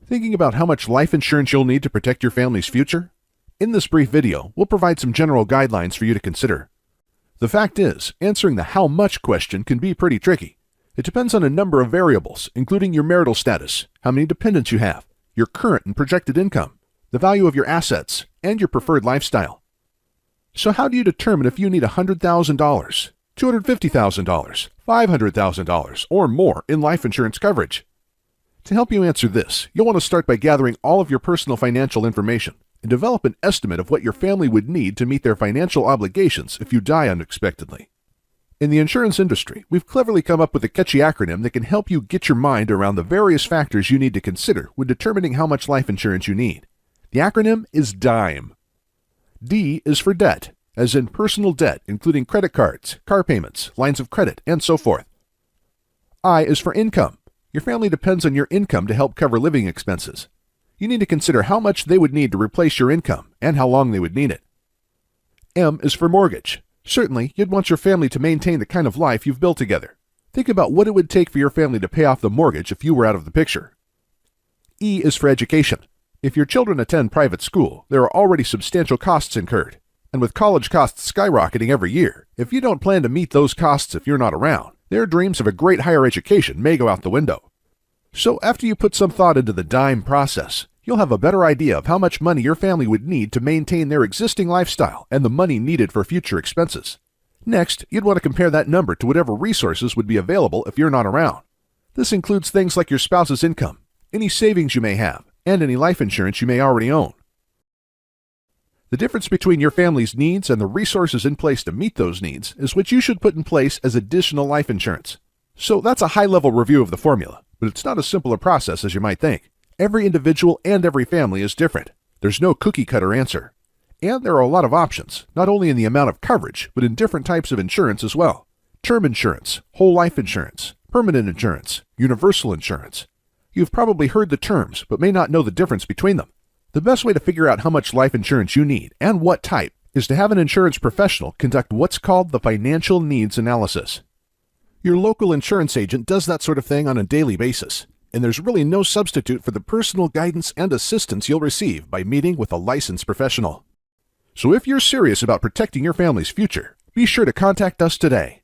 Thinking about how much life insurance you'll need to protect your family's future? In this brief video, we'll provide some general guidelines for you to consider. The fact is, answering the how much question can be pretty tricky. It depends on a number of variables, including your marital status, how many dependents you have, your current and projected income, the value of your assets, and your preferred lifestyle. So how do you determine if you need $100,000, $250,000, $500,000, or more in life insurance coverage? To help you answer this, you'll want to start by gathering all of your personal financial information and develop an estimate of what your family would need to meet their financial obligations if you die unexpectedly. In the insurance industry, we've cleverly come up with a catchy acronym that can help you get your mind around the various factors you need to consider when determining how much life insurance you need. The acronym is DIME. D is for debt, as in personal debt, including credit cards, car payments, lines of credit, and so forth. I is for income. Your family depends on your income to help cover living expenses. You need to consider how much they would need to replace your income and how long they would need it. M is for mortgage. Certainly, you'd want your family to maintain the kind of life you've built together. Think about what it would take for your family to pay off the mortgage if you were out of the picture. E is for education. If your children attend private school, there are already substantial costs incurred. And with college costs skyrocketing every year, if you don't plan to meet those costs if you're not around, their dreams of a great higher education may go out the window. So after you put some thought into the DIME process, you'll have a better idea of how much money your family would need to maintain their existing lifestyle and the money needed for future expenses. Next, you'd want to compare that number to whatever resources would be available if you're not around. This includes things like your spouse's income, any savings you may have, and any life insurance you may already own. The difference between your family's needs and the resources in place to meet those needs is what you should put in place as additional life insurance. So that's a high-level review of the formula, but it's not as simple a process as you might think. Every individual and every family is different. There's no cookie-cutter answer. And there are a lot of options, not only in the amount of coverage, but in different types of insurance as well. Term insurance, whole life insurance, permanent insurance, universal insurance. You've probably heard the terms, but may not know the difference between them. The best way to figure out how much life insurance you need and what type is to have an insurance professional conduct what's called the financial needs analysis. Your local insurance agent does that sort of thing on a daily basis, and there's really no substitute for the personal guidance and assistance you'll receive by meeting with a licensed professional. So if you're serious about protecting your family's future, be sure to contact us today.